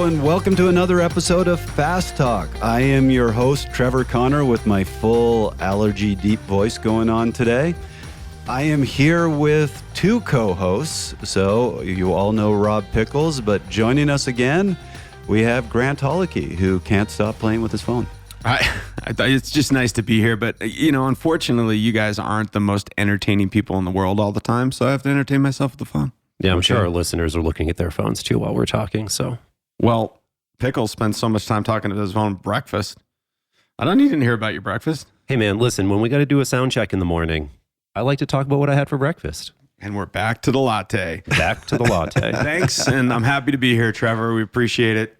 Hello and welcome to another episode of Fast Talk. I am your host, Trevor Connor, with my full allergy deep voice going on today. I am here with two co-hosts. So you all know Rob Pickels, but joining us again, we have Grant Holicky, who can't stop playing with his phone. It's just nice to be here, but unfortunately, you guys aren't the most entertaining people in the world all the time, so I have to entertain myself with the phone. Yeah, I'm sure our listeners are looking at their phones too while we're talking. So, well, Pickles spends so much time talking to his phone breakfast. I don't need to hear about your breakfast. Hey, man, listen, when we got to do a sound check in the morning, I like to talk about what I had for breakfast. And we're back to the latte. Back to the latte. Thanks, and I'm happy to be here, Trevor. We appreciate it.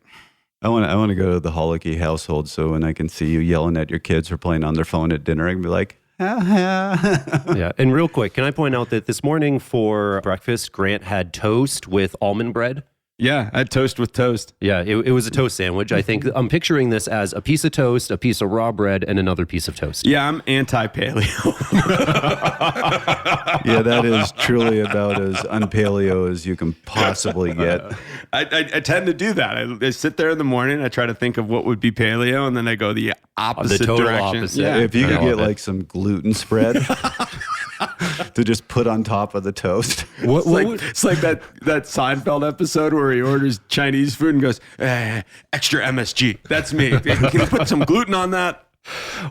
I want to go to the Holicky household, so when I can see you yelling at your kids or playing on their phone at dinner, I can be like, Yeah, and real quick, can I point out that this morning for breakfast, Grant had toast with almond bread? Yeah, I had toast with toast. Yeah, it was a toast sandwich. I think I'm picturing this as a piece of toast, a piece of raw bread, and another piece of toast. Yeah, I'm anti-paleo. Yeah, that is truly about as un-paleo as you can possibly get. I tend to do that. I sit there in the morning, I try to think of what would be paleo, and then I go the opposite the total direction. opposite. Yeah. If you could get like some gluten spread to just put on top of the toast. It's like that Seinfeld episode where he orders Chinese food and goes, extra MSG. That's me. Can you put some gluten on that?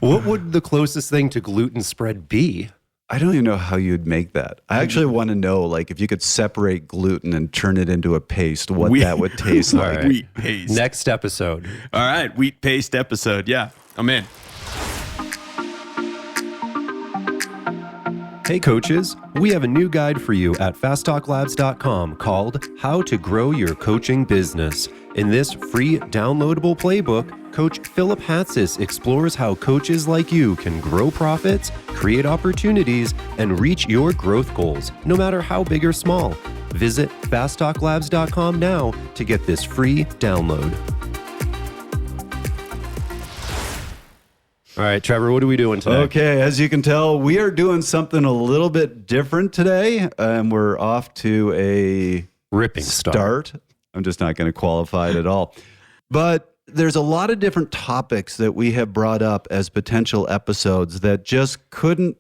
What would the closest thing to gluten spread be? I don't even know how you'd make that. I actually want to know, like, if you could separate gluten and turn it into a paste, what that would taste like. Right. Wheat paste. Next episode. All right, wheat paste episode. Yeah, I'm in. Hey coaches, we have a new guide for you at fasttalklabs.com called How to Grow Your Coaching Business. In this free downloadable playbook, Coach Philip Hatsis explores how coaches like you can grow profits, create opportunities, and reach your growth goals, no matter how big or small. Visit fasttalklabs.com now to get this free download. All right, Trevor, what are we doing today? Okay, as you can tell, we are doing something a little bit different today, and we're off to a Ripping start. I'm just not going to qualify it at all. But there's a lot of different topics that we have brought up as potential episodes that just couldn't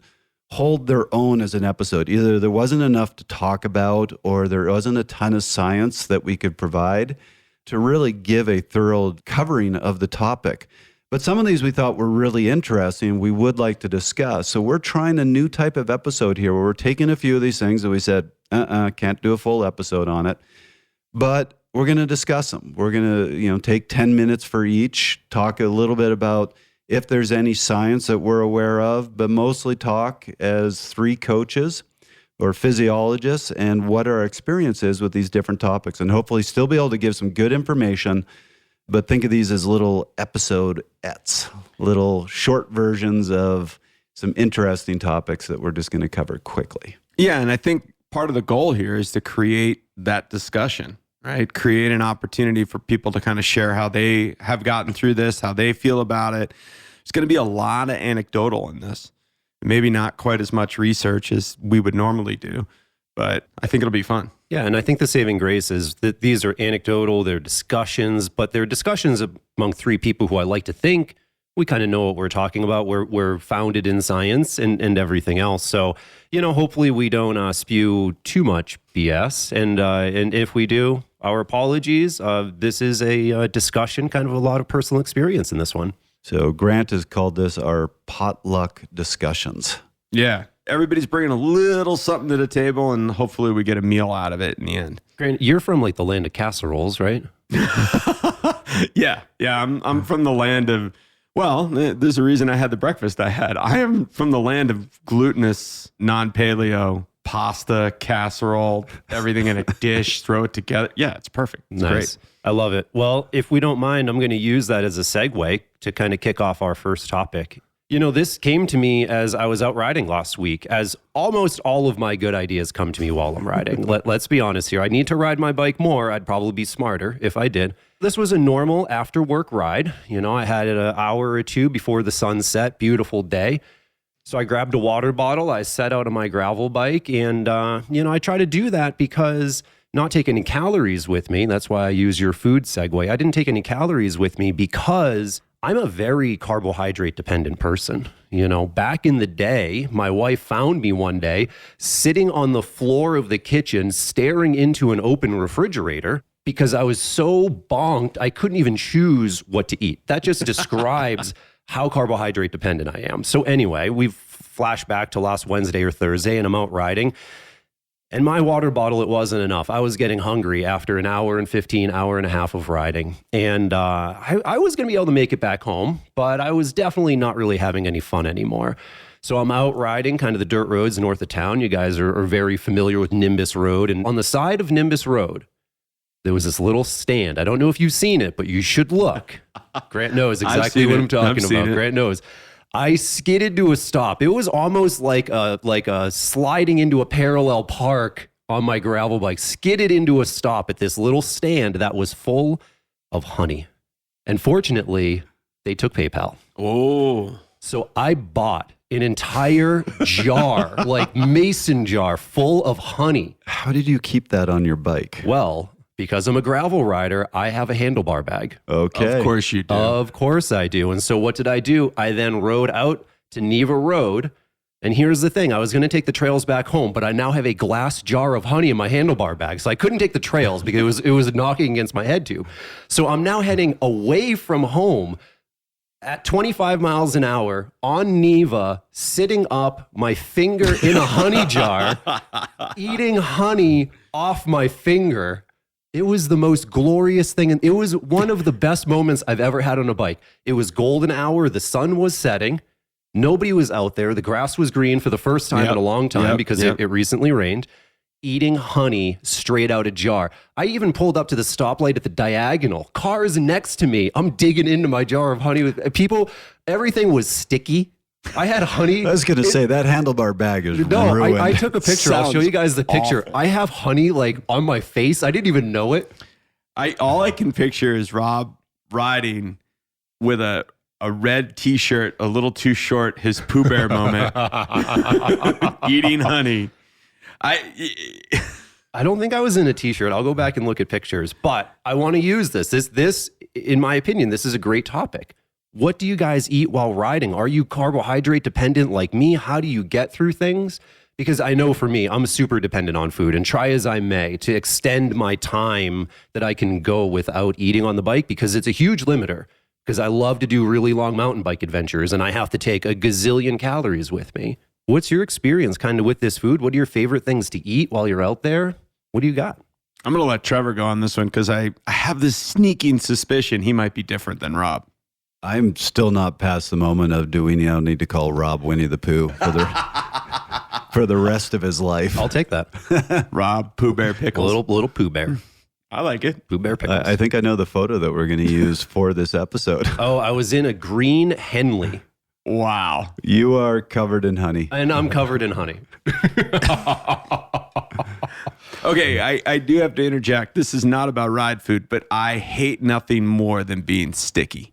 hold their own as an episode. Either there wasn't enough to talk about, or there wasn't a ton of science that we could provide to really give a thorough covering of the topic. But some of these we thought were really interesting, we would like to discuss. So we're trying a new type of episode here where we're taking a few of these things that we said, can't do a full episode on it. But we're going to discuss them. We're going to, take 10 minutes for each, talk a little bit about if there's any science that we're aware of, but mostly talk as three coaches or physiologists and what our experience is with these different topics, and hopefully still be able to give some good information. But think of these as little episode-ettes, little short versions of some interesting topics that we're just going to cover quickly. Yeah, and I think part of the goal here is to create that discussion, right? Create an opportunity for people to kind of share how they have gotten through this, how they feel about it. There's going to be a lot of anecdotal in this. Maybe not quite as much research as we would normally do, but I think it'll be fun. Yeah, and I think the saving grace is that these are anecdotal, they're discussions, but they're discussions among three people who I like to think we kind of know what we're talking about. We're founded in science and everything else. So, hopefully we don't spew too much BS. And if we do, our apologies. This is a discussion, kind of a lot of personal experience in this one. So Grant has called this our potluck discussions. Yeah. Everybody's bringing a little something to the table, and hopefully we get a meal out of it in the end. Grant, you're from like the land of casseroles, right? Yeah. I'm from the land of, well, there's a reason I had the breakfast I had. I am from the land of glutinous, non-paleo, pasta, casserole, everything in a dish, throw it together. Yeah, it's perfect. It's nice. Great. I love it. Well, if we don't mind, I'm going to use that as a segue to kind of kick off our first topic. This came to me as I was out riding last week, as almost all of my good ideas come to me while I'm riding. Let's be honest here. I need to ride my bike more. I'd probably be smarter if I did. This was a normal after work ride. I had it an hour or two before the sun set. Beautiful day. So I grabbed a water bottle. I set out on my gravel bike and, I try to do that because not take any calories with me. That's why I use your food segue. I didn't take any calories with me because I'm a very carbohydrate dependent person. You know, back in the day, my wife found me one day sitting on the floor of the kitchen, staring into an open refrigerator because I was so bonked, I couldn't even choose what to eat. That just describes how carbohydrate dependent I am. So anyway, we've flashed back to last Wednesday or Thursday, and I'm out riding. And my water bottle, it wasn't enough. I was getting hungry after an hour and 15, hour and a half of riding. And I was going to be able to make it back home, but I was definitely not really having any fun anymore. So I'm out riding kind of the dirt roads north of town. You guys are very familiar with Nimbus Road. And on the side of Nimbus Road, there was this little stand. I don't know if you've seen it, but you should look. Grant knows exactly what I'm talking about. Grant knows. I skidded to a stop. It was almost like a sliding into a parallel park on my gravel bike. Skidded into a stop at this little stand that was full of honey. And fortunately, they took PayPal. Oh. So I bought an entire jar, like mason jar, full of honey. How did you keep that on your bike? Well, because I'm a gravel rider, I have a handlebar bag. Okay. Of course you do. Of course I do. And so what did I do? I then rode out to Neva Road. And here's the thing. I was going to take the trails back home, but I now have a glass jar of honey in my handlebar bag. So I couldn't take the trails because it was knocking against my head tube. So I'm now heading away from home at 25 miles an hour on Neva, sitting up, my finger in a honey jar, eating honey off my finger. It was the most glorious thing. And it was one of the best moments I've ever had on a bike. It was golden hour. The sun was setting. Nobody was out there. The grass was green for the first time in a long time because it recently rained. Eating honey straight out a jar. I even pulled up to the stoplight at the diagonal. Cars next to me. I'm digging into my jar of honey with people. Everything was sticky. I had honey. I was going to say that handlebar bag is ruined. I took a picture. I'll show you guys the picture. Awful. I have honey like on my face. I didn't even know it. All I can picture is Rob riding with a red t-shirt, a little too short, his Pooh Bear moment, eating honey. I don't think I was in a t-shirt. I'll go back and look at pictures, but I want to use this. This, in my opinion, this is a great topic. What do you guys eat while riding? Are you carbohydrate dependent like me? How do you get through things? Because I know for me, I'm super dependent on food, and try as I may to extend my time that I can go without eating on the bike, because it's a huge limiter. Because I love to do really long mountain bike adventures, and I have to take a gazillion calories with me. What's your experience kind of with this food? What are your favorite things to eat while you're out there? What do you got? I'm going to let Trevor go on this one because I have this sneaking suspicion he might be different than Rob. I'm still not past the moment of do we now need to call Rob Winnie the Pooh for the rest of his life. I'll take that. Rob Pooh Bear Pickles. Little Pooh Bear. I like it. Pooh Bear Pickles. I think I know the photo that we're going to use for this episode. Oh, I was in a green Henley. Wow. You are covered in honey. And I'm covered in honey. Okay, I do have to interject. This is not about ride food, but I hate nothing more than being sticky.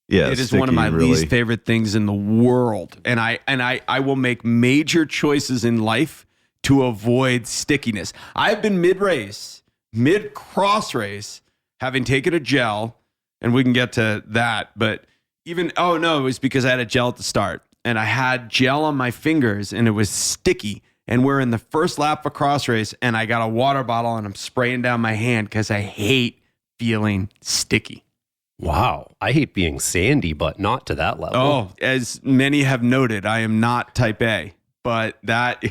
Yeah, it is one of my least favorite things in the world. And I will make major choices in life to avoid stickiness. I've been mid-cross race, having taken a gel, and we can get to that, but it was because I had a gel at the start, and I had gel on my fingers, and it was sticky, and we're in the first lap of a cross race, and I got a water bottle, and I'm spraying down my hand because I hate feeling sticky. Wow. I hate being sandy, but not to that level. Oh, as many have noted, I am not type A, but that,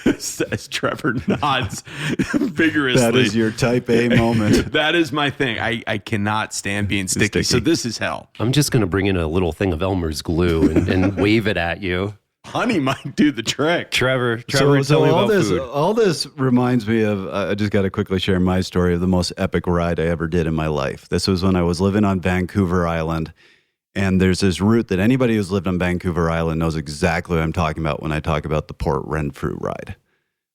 as Trevor nods vigorously. That is your type A moment. That is my thing. I cannot stand being sticky. So this is hell. I'm just going to bring in a little thing of Elmer's glue and wave it at you. Honey might do the trick. Trevor, tell me all about this, food. all this reminds me of, I just got to quickly share my story of the most epic ride I ever did in my life. This was when I was living on Vancouver Island. And there's this route that anybody who's lived on Vancouver Island knows exactly what I'm talking about when I talk about the Port Renfrew ride,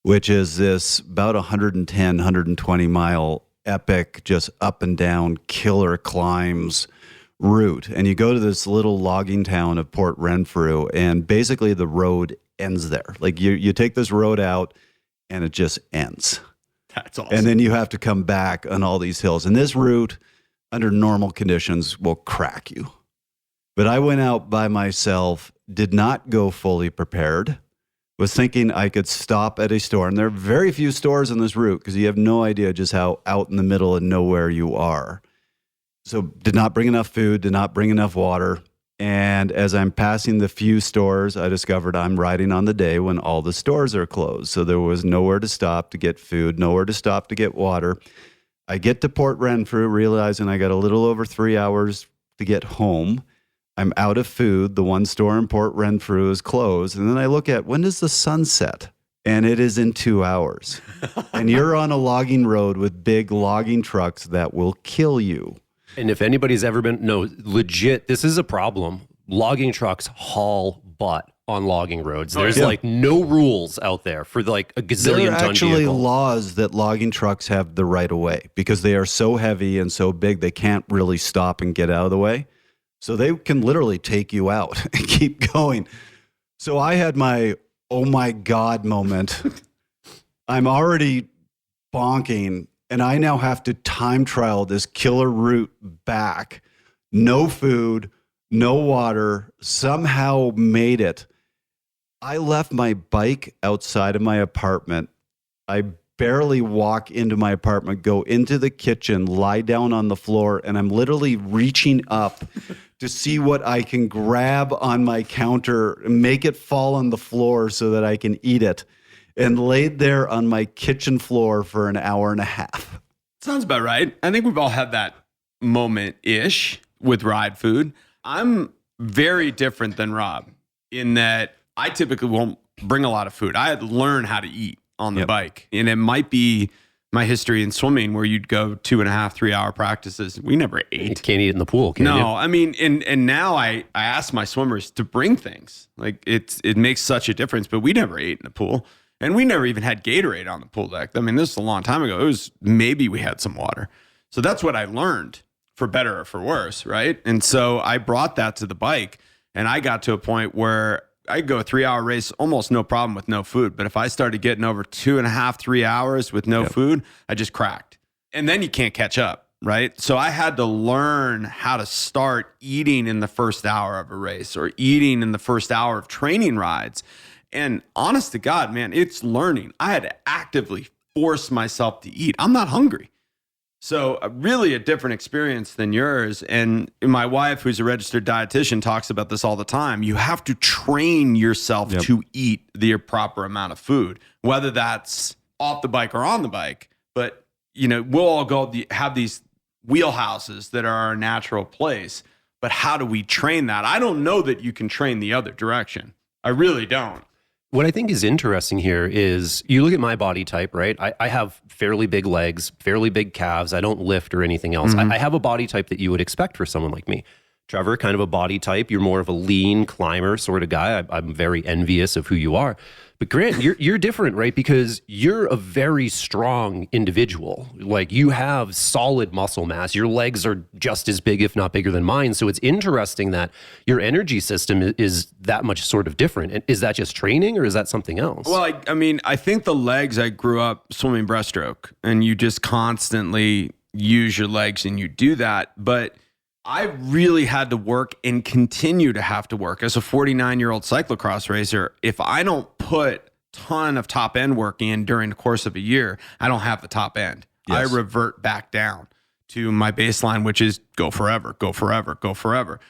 which is this about 110, 120 mile epic, just up and down killer climbs route. And you go to this little logging town of Port Renfrew, and basically the road ends there. Like you take this road out and it just ends. That's awesome. And then you have to come back on all these hills. And this route, under normal conditions, will crack you. But I went out by myself, did not go fully prepared, was thinking I could stop at a store. And there are very few stores on this route because you have no idea just how out in the middle of nowhere you are. So did not bring enough food, did not bring enough water. And as I'm passing the few stores, I discovered I'm riding on the day when all the stores are closed. So there was nowhere to stop to get food, nowhere to stop to get water. I get to Port Renfrew, realizing I got a little over 3 hours to get home. I'm out of food. The one store in Port Renfrew is closed. And then I look at, when does the sun set? And it is in 2 hours. And you're on a logging road with big logging trucks that will kill you. And if anybody's ever been, no, legit, this is a problem. Logging trucks haul butt on logging roads. There's like no rules out there for like a gazillion ton ton actually vehicle. Laws that logging trucks have the right of way because they are so heavy and so big they can't really stop and get out of the way. So they can literally take you out and keep going. So I had my, oh my God moment. I'm already bonking and I now have to time trial this killer route back. No food, no water, somehow made it. I left my bike outside of my apartment. I barely walk into my apartment, go into the kitchen, lie down on the floor, and I'm literally reaching up to see what I can grab on my counter and make it fall on the floor so that I can eat it. And laid there on my kitchen floor for an hour and a half. Sounds about right. I think we've all had that moment-ish with ride food. I'm very different than Rob in that I typically won't bring a lot of food. I had to learn how to eat on the bike. And it might be my history in swimming where you'd go 2.5, 3 hour practices. We never ate. You can't eat in the pool, can you? No, I mean, and now I ask my swimmers to bring things. Like it makes such a difference, but we never ate in the pool. And we never even had Gatorade on the pool deck. I mean, this is a long time ago. It was maybe we had some water. So that's what I learned, for better or for worse, right? And so I brought that to the bike, and I got to a point where I could go a 3 hour race, almost no problem with no food. But if I started getting over 2.5, 3 hours with no food, I just cracked. And then you can't catch up, right? So I had to learn how to start eating in the first hour of a race or eating in the first hour of training rides. And honest to God, man, it's learning. I had to actively force myself to eat. I'm not hungry. So really a different experience than yours. And my wife, who's a registered dietitian, talks about this all the time. You have to train yourself to eat the proper amount of food, whether that's off the bike or on the bike. But, you know, we'll all have these wheelhouses that are our natural place. But how do we train that? I don't know that you can train the other direction. I really don't. What I think is interesting here is you look at my body type, right? I have fairly big legs, fairly big calves. I don't lift or anything else. I have a body type that you would expect for someone like me. Trevor, kind of a body type. You're more of a lean climber sort of guy. I'm very envious of who you are. But Grant, you're different, right? Because you're a very strong individual. Like you have solid muscle mass. Your legs are just as big, if not bigger than mine. So it's interesting that your energy system is that much sort of different. And is that just training or is that something else? Well, I mean, I think the legs, I grew up swimming breaststroke and you just constantly use your legs and you do that. But I really had to work and continue to have to work as a 49-year-old cyclocross racer. If I don't put a ton of top end work in during the course of a year, I don't have the top end. Yes. I revert back down to my baseline, which is go forever, go forever, go forever.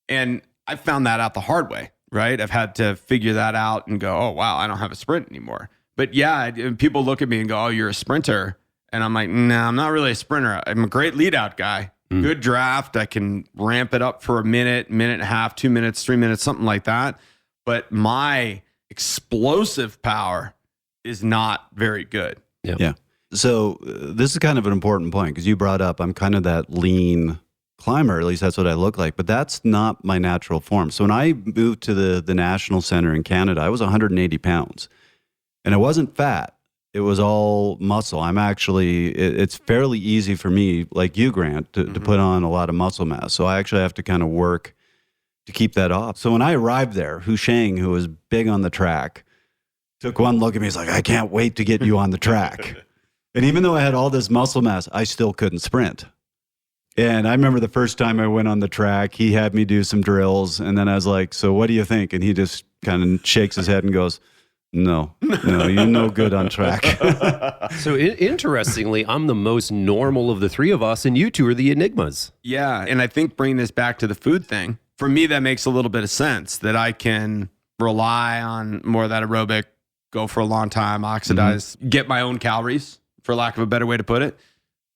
And I found that out the hard way, right? I've had to figure that out and go, oh, wow, I don't have a sprint anymore. But yeah, people look at me and go, oh, you're a sprinter. And I'm like, no, I'm not really a sprinter. I'm a great lead out guy. Good draft. I can ramp it up for a minute, minute and a half, 2 minutes, 3 minutes, something like that. But my explosive power is not very good. Yeah. So this is kind of an important point because you brought up I'm kind of that lean climber. At least that's what I look like. But that's not my natural form. So when I moved to the National Center in Canada, I was 180 pounds. And I wasn't fat. It was all muscle. It's fairly easy for me, like you, Grant, to put on a lot of muscle mass. So I actually have to kind of work to keep that off. So when I arrived there, Husheng, who was big on the track, took one look at me. He's like, I can't wait to get you on the track. And even though I had all this muscle mass, I still couldn't sprint. And I remember the first time I went on the track, he had me do some drills. And then I was like, so what do you think? And he just kind of shakes his head and goes, no, you're no good on track. So interestingly, I'm the most normal of the three of us, and you two are the enigmas. Yeah. And I think bringing this back to the food thing, for me, that makes a little bit of sense that I can rely on more of that aerobic, go for a long time, oxidize, get my own calories, for lack of a better way to put it.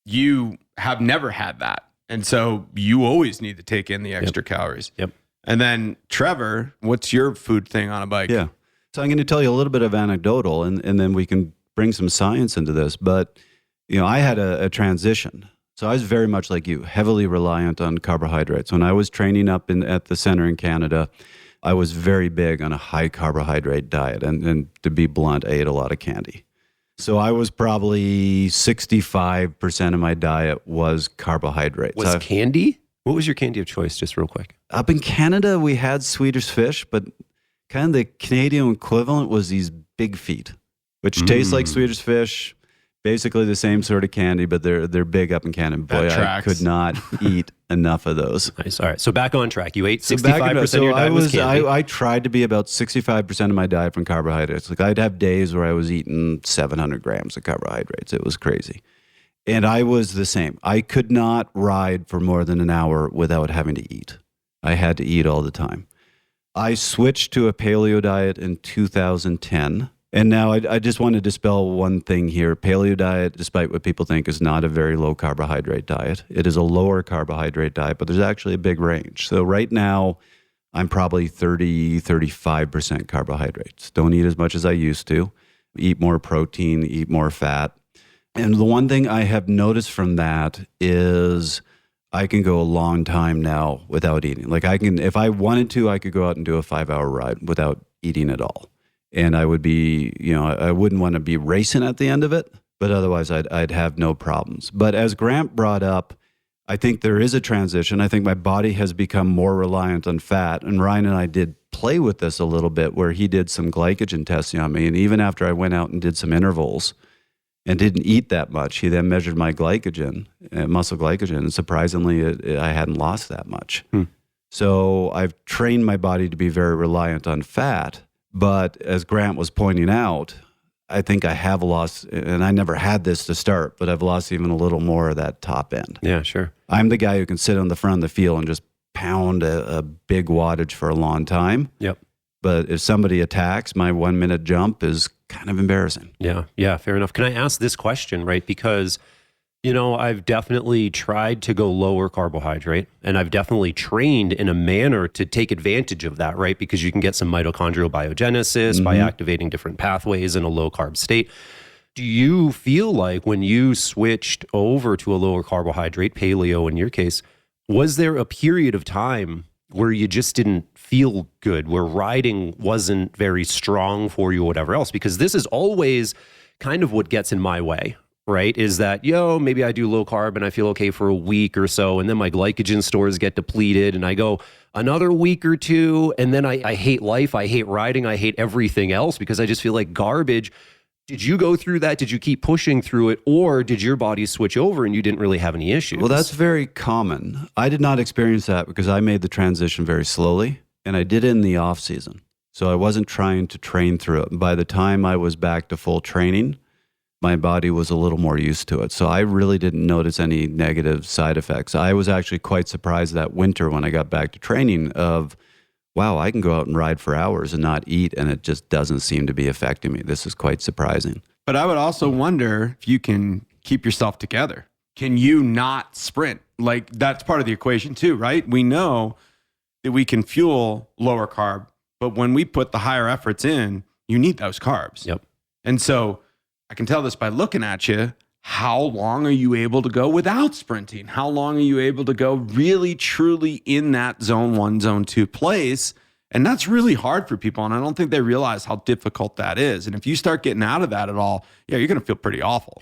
You have never had that. And so you always need to take in the extra calories. Yep. And then Trevor, what's your food thing on a bike? Yeah. So I'm going to tell you a little bit of anecdotal, and then we can bring some science into this. But, I had a transition. So I was very much like you, heavily reliant on carbohydrates. When I was training up at the center in Canada, I was very big on a high carbohydrate diet. And to be blunt, I ate a lot of candy. So I was probably 65% of my diet was carbohydrates. Was candy? What was your candy of choice, just real quick? Up in Canada, we had Swedish fish, but kind of the Canadian equivalent was these Big Feet, which taste like Swedish fish, basically the same sort of candy, but they're big up in Canada. Boy, I could not eat enough of those. Nice. All right. So back on track. You ate 65% of your diet was candy. I tried to be about 65% of my diet from carbohydrates. Like I'd have days where I was eating 700 grams of carbohydrates. It was crazy. And I was the same. I could not ride for more than an hour without having to eat. I had to eat all the time. I switched to a paleo diet in 2010. And now I just want to dispel one thing here. Paleo diet, despite what people think, is not a very low carbohydrate diet. It is a lower carbohydrate diet, but there's actually a big range. So right now, I'm probably 35% carbohydrates. Don't eat as much as I used to. Eat more protein, eat more fat. And the one thing I have noticed from that is I can go a long time now without eating. Like if I wanted to, I could go out and do a 5-hour ride without eating at all. And I would be, I wouldn't want to be racing at the end of it, but otherwise I'd have no problems. But as Grant brought up, I think there is a transition. I think my body has become more reliant on fat. And Ryan and I did play with this a little bit where he did some glycogen testing on me. And even after I went out and did some intervals and didn't eat that much, he then measured my glycogen, muscle glycogen. And surprisingly, I hadn't lost that much. So I've trained my body to be very reliant on fat. But as Grant was pointing out, I think I have lost, and I never had this to start, but I've lost even a little more of that top end. Yeah, sure. I'm the guy who can sit on the front of the field and just pound a big wattage for a long time. Yep. But if somebody attacks, my 1 minute jump is kind of embarrassing. Yeah, fair enough. Can I ask this question, right? Because, I've definitely tried to go lower carbohydrate, and I've definitely trained in a manner to take advantage of that, right? Because you can get some mitochondrial biogenesis by activating different pathways in a low carb state. Do you feel like when you switched over to a lower carbohydrate, paleo in your case, was there a period of time where you just didn't feel good, where riding wasn't very strong for you or whatever else? Because this is always kind of what gets in my way, right? Is that, maybe I do low carb and I feel okay for a week or so, and then my glycogen stores get depleted and I go another week or two, and then I hate life, I hate riding, I hate everything else because I just feel like garbage. Did you go through that? Did you keep pushing through it? Or did your body switch over and you didn't really have any issues? Well, that's very common. I did not experience that because I made the transition very slowly, and I did it in the off season. So I wasn't trying to train through it. And by the time I was back to full training, my body was a little more used to it. So I really didn't notice any negative side effects. I was actually quite surprised that winter when I got back to training of, wow, I can go out and ride for hours and not eat, and it just doesn't seem to be affecting me. This is quite surprising. But I would also wonder if you can keep yourself together. Can you not sprint? Like, that's part of the equation too, right? We know that we can fuel lower carb, but when we put the higher efforts in, you need those carbs. Yep. And so I can tell this by looking at you. How long are you able to go without sprinting? How long are you able to go really, truly in that zone 1, zone 2 place? And that's really hard for people. And I don't think they realize how difficult that is. And if you start getting out of that at all, you're going to feel pretty awful.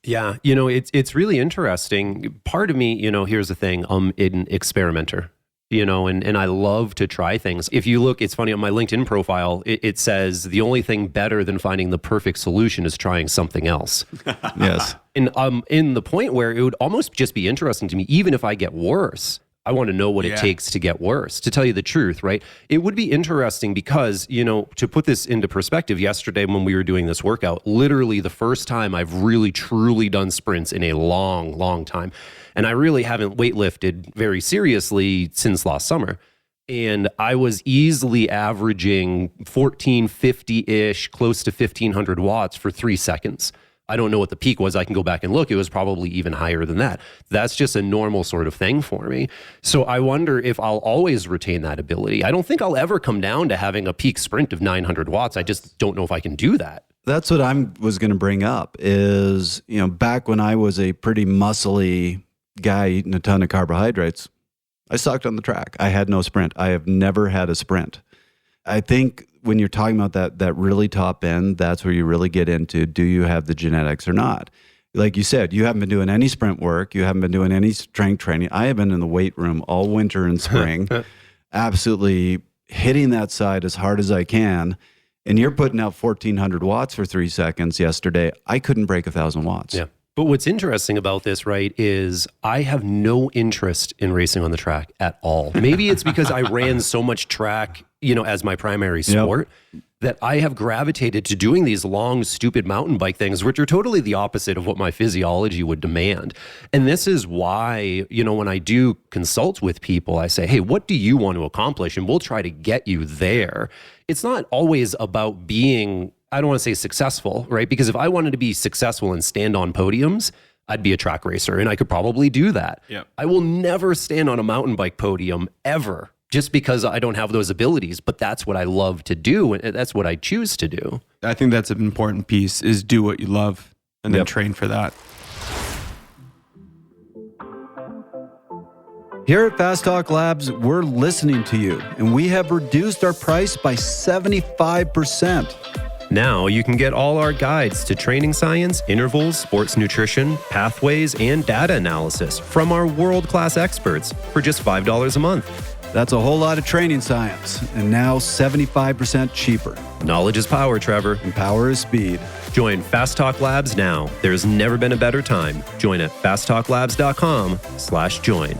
Yeah. It's really interesting. Part of me, here's the thing. I'm an experimenter. and I love to try things. If you look, it's funny, on my LinkedIn profile, it says the only thing better than finding the perfect solution is trying something else. Yes. And I'm in the point where it would almost just be interesting to me, even if I get worse, I want to know what it takes to get worse, to tell you the truth, right? It would be interesting because, to put this into perspective, yesterday when we were doing this workout, literally the first time I've really truly done sprints in a long, long time. And I really haven't weightlifted very seriously since last summer. And I was easily averaging 1450-ish, close to 1500 watts for 3 seconds. I don't know what the peak was. I can go back and look. It was probably even higher than that. That's just a normal sort of thing for me. So I wonder if I'll always retain that ability. I don't think I'll ever come down to having a peak sprint of 900 watts. I just don't know if I can do that. That's what I was going to bring up is, back when I was a pretty muscly guy eating a ton of carbohydrates, I sucked on the track. I had no sprint. I have never had a sprint. I think when you're talking about that really top end, that's where you really get into, do you have the genetics or not? Like you said, you haven't been doing any sprint work. You haven't been doing any strength training. I have been in the weight room all winter and spring, absolutely hitting that side as hard as I can. And you're putting out 1400 watts for 3 seconds yesterday. I couldn't break 1,000 watts. Yeah. But what's interesting about this, right, is I have no interest in racing on the track at all. Maybe it's because I ran so much track, as my primary sport, that I have gravitated to doing these long, stupid mountain bike things, which are totally the opposite of what my physiology would demand. And this is why, when I do consult with people, I say, hey, what do you want to accomplish? And we'll try to get you there. It's not always about being, I don't want to say successful, right? Because if I wanted to be successful and stand on podiums, I'd be a track racer and I could probably do that. Yep. I will never stand on a mountain bike podium ever, just because I don't have those abilities, but that's what I love to do. And that's what I choose to do. I think that's an important piece, is do what you love and then train for that. Here at Fast Talk Labs, we're listening to you, and we have reduced our price by 75%. Now you can get all our guides to training science, intervals, sports nutrition, pathways, and data analysis from our world-class experts for just $5 a month. That's a whole lot of training science, and now 75% cheaper. Knowledge is power, Trevor. And power is speed. Join Fast Talk Labs now. There's never been a better time. Join at fasttalklabs.com/join.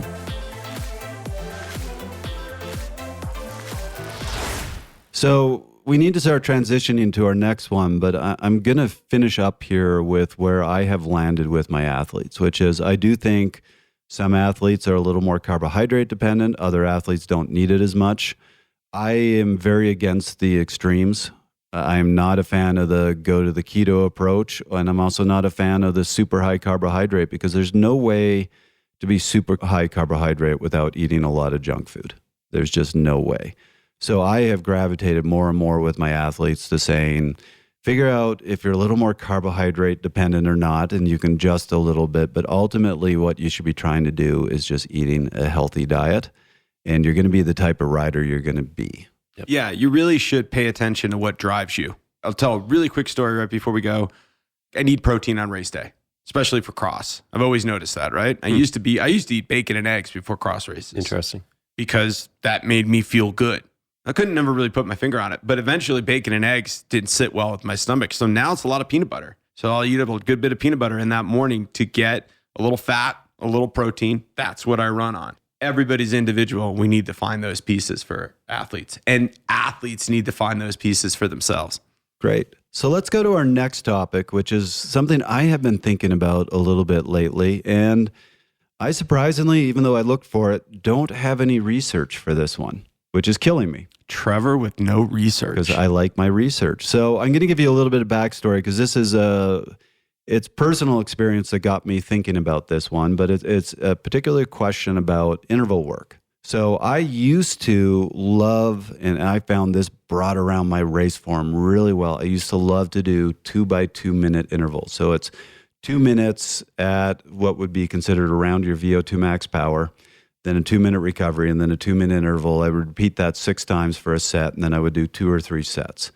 So we need to start transitioning to our next one, but I'm going to finish up here with where I have landed with my athletes, which is I do think some athletes are a little more carbohydrate dependent. Other athletes don't need it as much. I am very against the extremes. I'm not a fan of the go to the keto approach, and I'm also not a fan of the super high carbohydrate, because there's no way to be super high carbohydrate without eating a lot of junk food. There's just no way. So I have gravitated more and more with my athletes to saying, figure out if you're a little more carbohydrate dependent or not, and you can adjust a little bit. But ultimately, what you should be trying to do is just eating a healthy diet, and you're going to be the type of rider you're going to be. Yep. Yeah, you really should pay attention to what drives you. I'll tell a really quick story right before we go. I need protein on race day, especially for cross. I've always noticed that, right? I used to eat bacon and eggs before cross races. Interesting. Because that made me feel good. I couldn't never really put my finger on it, but eventually bacon and eggs didn't sit well with my stomach. So now it's a lot of peanut butter. So I'll eat a good bit of peanut butter in that morning to get a little fat, a little protein. That's what I run on. Everybody's individual. We need to find those pieces for athletes, and athletes need to find those pieces for themselves. Great. So let's go to our next topic, which is something I have been thinking about a little bit lately. And I surprisingly, even though I looked for it, don't have any research for this one, which is killing me. Trevor with no research. Because I like my research. So I'm going to give you a little bit of backstory, because this is it's personal experience that got me thinking about this one, but it's a particular question about interval work. So I used to love, and I found this brought around my race form really well. I used to love to do 2 by 2 minute intervals. So it's 2 minutes at what would be considered around your VO2 max power, then a 2 minute recovery, and then a 2 minute interval. I would repeat that 6 times for a set, and then I would do 2 or 3 sets.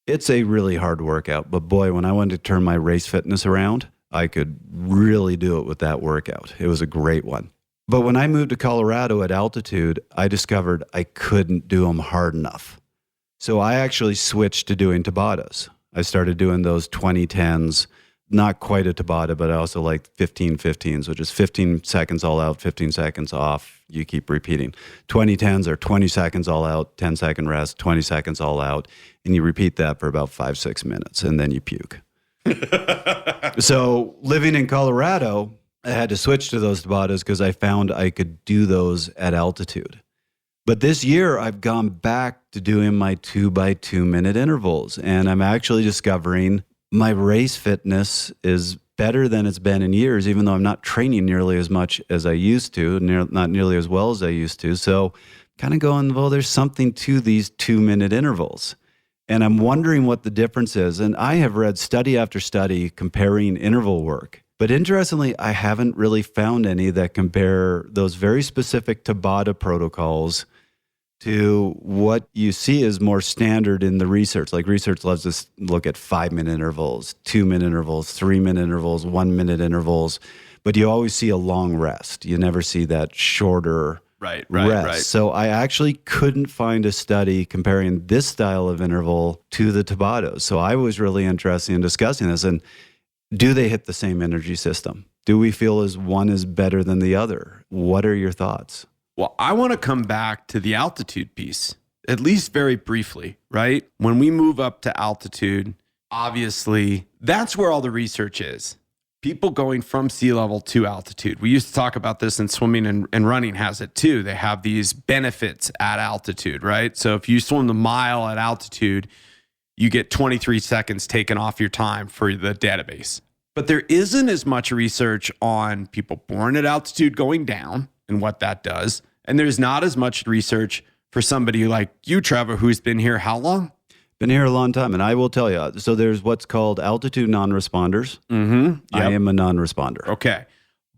It's a really hard workout, but boy, when I wanted to turn my race fitness around, I could really do it with that workout. It was a great one. But when I moved to Colorado at altitude, I discovered I couldn't do them hard enough. So I actually switched to doing Tabatas. I started doing those 2010s, not quite a Tabata, but I also like 15-15s, which is 15 seconds all out, 15 seconds off. You keep repeating. 2010s are 20 seconds all out, 10-second rest, 20 seconds all out. And you repeat that for about 5-6 minutes, and then you puke. So living in Colorado, I had to switch to those Tabatas because I found I could do those at altitude. But this year, I've gone back to doing my 2x2 minute intervals, and I'm actually discovering my race fitness is better than it's been in years, even though I'm not training nearly as much as I used to, not nearly as well as I used to. So kind of going, well, there's something to these 2-minute intervals. And I'm wondering what the difference is. And I have read study after study comparing interval work. But interestingly, I haven't really found any that compare those very specific Tabata protocols to what you see as more standard in the research. Like research loves to look at 5-minute intervals, 2-minute intervals, 3-minute intervals, 1-minute intervals, but you always see a long rest. You never see that shorter rest. So I actually couldn't find a study comparing this style of interval to the Tabatas. So I was really interested in discussing this. And do they hit the same energy system? Do we feel as one is better than the other? What are your thoughts? Well, I want to come back to the altitude piece, at least very briefly, right? When we move up to altitude, obviously, that's where all the research is. People going from sea level to altitude. We used to talk about this, and swimming and running has it too. They have these benefits at altitude, right? So if you swim the mile at altitude, you get 23 seconds taken off your time for the database. But there isn't as much research on people born at altitude going down and what that does. And there's not as much research for somebody like you, Trevor, who's been here how long? Been here a long time. And I will tell you, so there's what's called altitude non-responders. Mm-hmm. Yep. I am a non-responder. Okay.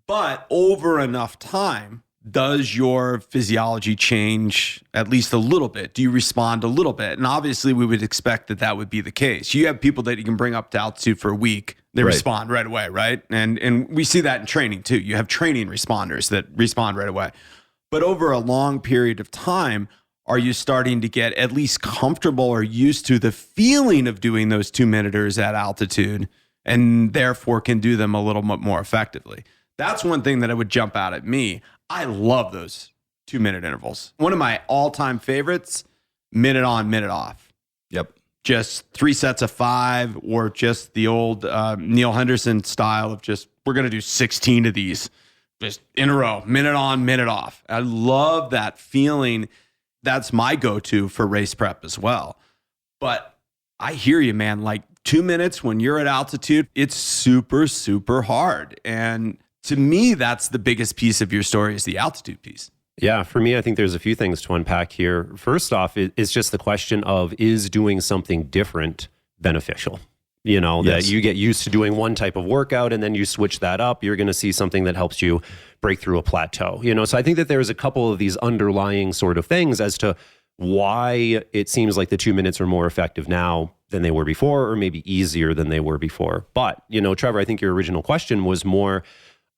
But over enough time, does your physiology change at least a little bit? Do you respond a little bit? And obviously, we would expect that that would be the case. You have people that you can bring up to altitude for a week. They respond right away, right? And we see that in training too. You have training responders that respond right away. But over a long period of time, are you starting to get at least comfortable or used to the feeling of doing those 2-minuters at altitude and therefore can do them a little bit more effectively? That's one thing that would jump out at me. I love those 2-minute intervals. One of my all-time favorites, minute on, minute off. Yep. Just 3 sets of 5, or just the old Neil Henderson style of just, we're going to do 16 of these just in a row, minute on, minute off. I love that feeling. That's my go-to for race prep as well. But I hear you, man. Like 2 minutes when you're at altitude, it's super, super hard. And to me, that's the biggest piece of your story, is the altitude piece. Yeah, for me, I think there's a few things to unpack here. First off, it's just the question of, is doing something different beneficial? You know, that you get used to doing one type of workout and then you switch that up, you're going to see something that helps you break through a plateau. You know, so I think that there's a couple of these underlying sort of things as to why it seems like the 2 minutes are more effective now than they were before, or maybe easier than they were before. But, you know, Trevor, I think your original question was more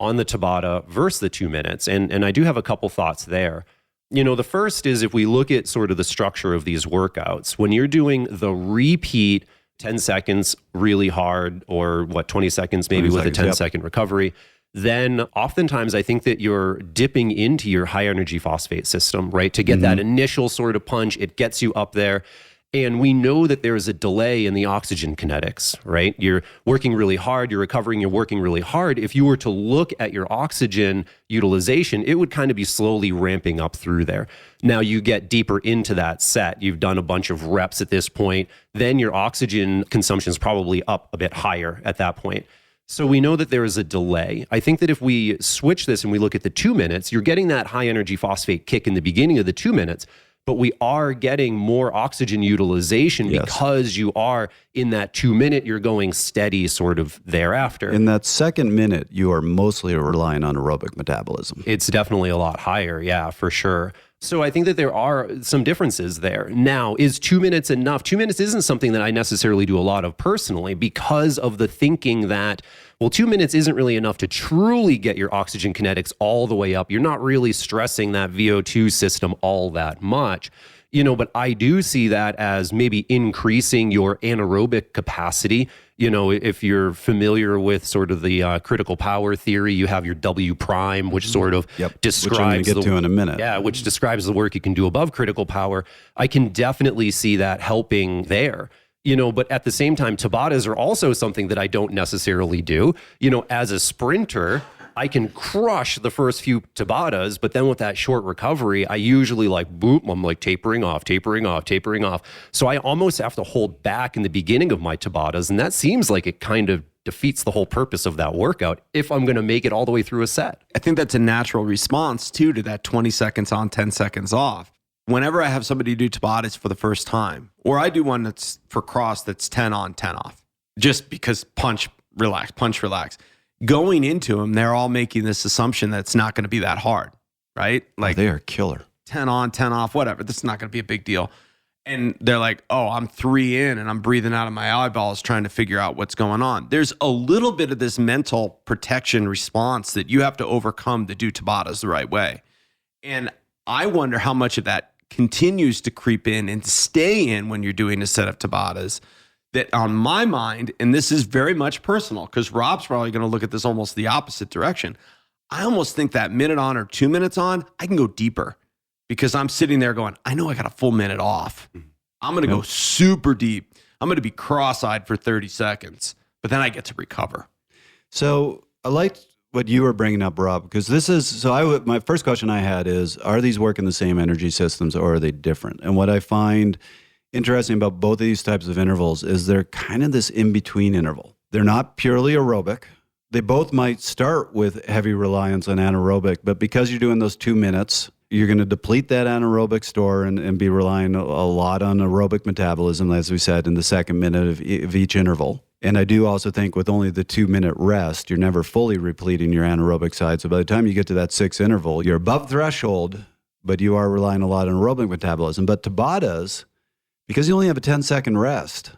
on the Tabata versus the 2 minutes. And I do have a couple thoughts there. You know, the first is, if we look at sort of the structure of these workouts, when you're doing the repeat 10 seconds really hard, or 20 seconds maybe with a 10-second recovery, then oftentimes I think that you're dipping into your high energy phosphate system, right? To get that initial sort of punch, it gets you up there. And we know that there is a delay in the oxygen kinetics, right? You're working really hard, you're recovering, you're working really hard. If you were to look at your oxygen utilization, it would kind of be slowly ramping up through there. Now you get deeper into that set, you've done a bunch of reps at this point, then your oxygen consumption is probably up a bit higher at that point. So we know that there is a delay. I think that if we switch this and we look at the 2 minutes, you're getting that high energy phosphate kick in the beginning of the 2 minutes, but we are getting more oxygen utilization because you are in that 2 minute, you're going steady sort of thereafter. In that second minute, you are mostly relying on aerobic metabolism. It's definitely a lot higher, yeah, for sure. So I think that there are some differences there. Now, is 2 minutes enough? 2 minutes isn't something that I necessarily do a lot of personally because of the thinking that, well, 2 minutes isn't really enough to truly get your oxygen kinetics all the way up. You're not really stressing that VO2 system all that much. But I do see that as maybe increasing your anaerobic capacity. If you're familiar with sort of the critical power theory, you have your W prime, which sort of describes which I'm going to get to in a minute. Yeah, which describes the work you can do above critical power. I can definitely see that helping there. But at the same time, Tabatas are also something that I don't necessarily do. As a sprinter, I can crush the first few Tabatas, but then with that short recovery, I usually I'm like tapering off. So I almost have to hold back in the beginning of my Tabatas, and that seems like it kind of defeats the whole purpose of that workout if I'm going to make it all the way through a set. I think that's a natural response too to that 20 seconds on, 10 seconds off. Whenever I have somebody do Tabatas for the first time, or I do one that's for cross that's 10 on, 10 off, just because punch, relax. Going into them, they're all making this assumption that it's not going to be that hard, right? Like they are killer. 10 on, 10 off, whatever. This is not going to be a big deal. And they're like, oh, I'm 3 in and I'm breathing out of my eyeballs trying to figure out what's going on. There's a little bit of this mental protection response that you have to overcome to do Tabatas the right way. And I wonder how much of that continues to creep in and stay in when you're doing a set of Tabatas. That on my mind, and this is very much personal, because Rob's probably going to look at this almost the opposite direction. I almost think that minute on or 2 minutes on, I can go deeper because I'm sitting there going, I know I got a full minute off. I'm going to go super deep. I'm going to be cross-eyed for 30 seconds, but then I get to recover. So I liked what you were bringing up, Rob, because my first question I had is, are these working the same energy systems or are they different? And what I find interesting about both of these types of intervals is they're kind of this in-between interval. They're not purely aerobic. They both might start with heavy reliance on anaerobic, but because you're doing those 2 minutes, you're going to deplete that anaerobic store and be relying a lot on aerobic metabolism, as we said, in the second minute of each interval. And I do also think with only the 2 minute rest, you're never fully repleting your anaerobic side. So by the time you get to that 6th interval, you're above threshold, but you are relying a lot on aerobic metabolism. But Tabatas, because you only have a 10-second rest,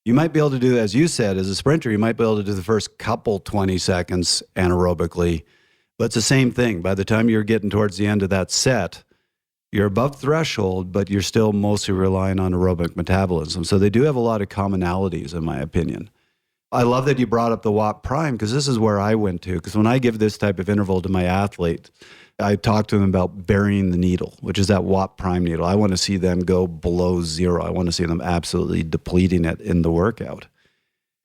you might be able to do, as you said, as a sprinter, you might be able to do the first couple 20 seconds anaerobically. But it's the same thing. By the time you're getting towards the end of that set, you're above threshold, but you're still mostly relying on aerobic metabolism. So they do have a lot of commonalities, in my opinion. I love that you brought up the Watt Prime, because this is where I went to. Because when I give this type of interval to my athlete, I talk to them about burying the needle, which is that Watt Prime needle. I want to see them go below zero. I want to see them absolutely depleting it in the workout.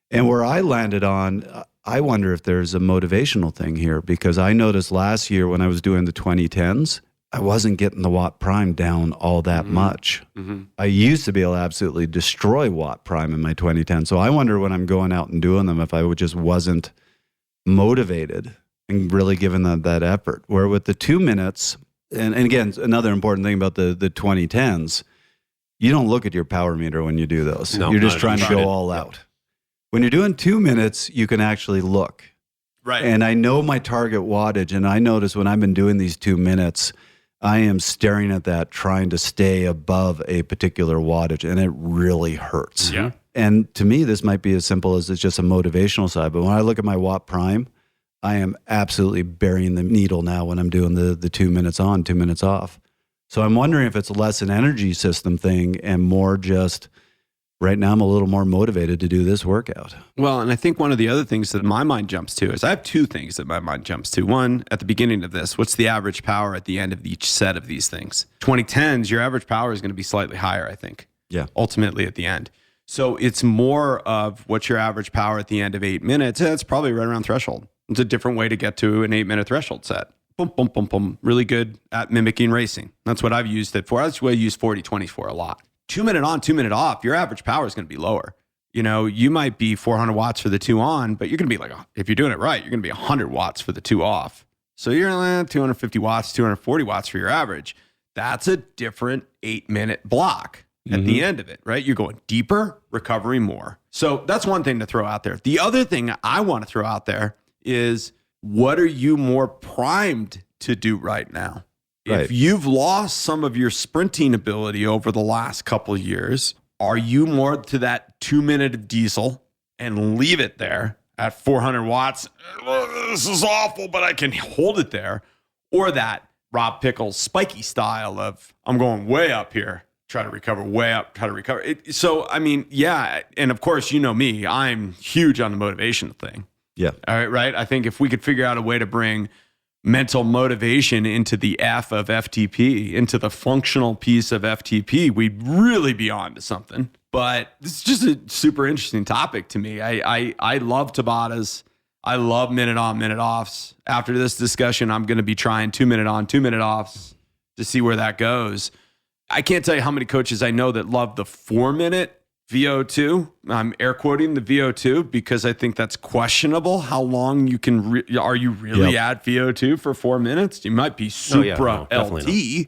And where I landed on, I wonder if there's a motivational thing here, because I noticed last year when I was doing the 2010s, I wasn't getting the Watt Prime down all that much. Mm-hmm. I used to be able to absolutely destroy Watt Prime in my 2010. So I wonder when I'm going out and doing them if I just wasn't motivated and really giving that effort. Where with the 2 minutes, and again, another important thing about the 2010s, you don't look at your power meter when you do those. No, you're just trying to go all out. When you're doing 2 minutes, you can actually look. Right. And I know my target wattage, and I notice when I've been doing these 2 minutes, I am staring at that, trying to stay above a particular wattage, and it really hurts. Yeah. And to me, this might be as simple as it's just a motivational side. But when I look at my Watt Prime, I am absolutely burying the needle now when I'm doing the 2 minutes on, 2 minutes off. So I'm wondering if it's less an energy system thing and more just, right now I'm a little more motivated to do this workout. Well, and I think one of the other things that my mind jumps to is I have two things that my mind jumps to. One, at the beginning of this, what's the average power at the end of each set of these things? 2010s, your average power is going to be slightly higher, I think. Yeah. Ultimately at the end. So it's more of what's your average power at the end of 8 minutes. It's probably right around threshold. It's a different way to get to an 8 minute threshold set. Boom, boom, boom, boom. Really good at mimicking racing. That's what I've used it for. That's what I use 40/20 for a lot. 2 minute on, 2 minute off, your average power is going to be lower. You know, you might be 400 watts for the 2 on, but you're going to be like, if you're doing it right, you're going to be 100 watts for the 2 off. So you're 250 watts, 240 watts for your average. That's a different 8 minute block at the end of it, right? You're going deeper, recovering more. So that's one thing to throw out there. The other thing I want to throw out there is, what are you more primed to do right now? Right. If you've lost some of your sprinting ability over the last couple of years, are you more to that 2-minute diesel and leave it there at 400 watts? This is awful, but I can hold it there. Or that Rob Pickels spiky style of I'm going way up here, try to recover, way up, try to recover. So, I mean, yeah. And of course, you know me, I'm huge on the motivation thing. Yeah. All right. Right. I think if we could figure out a way to bring mental motivation into the F of FTP, into the functional piece of FTP, we'd really be on to something. But this is just a super interesting topic to me. I love Tabatas. I love minute on, minute offs. After this discussion, I'm going to be trying 2-minute on, 2-minute offs to see where that goes. I can't tell you how many coaches I know that love the 4-minute VO2. I'm air quoting the VO2 because I think that's questionable. How long you can, are you really at VO2 for 4 minutes? You might be supra LT,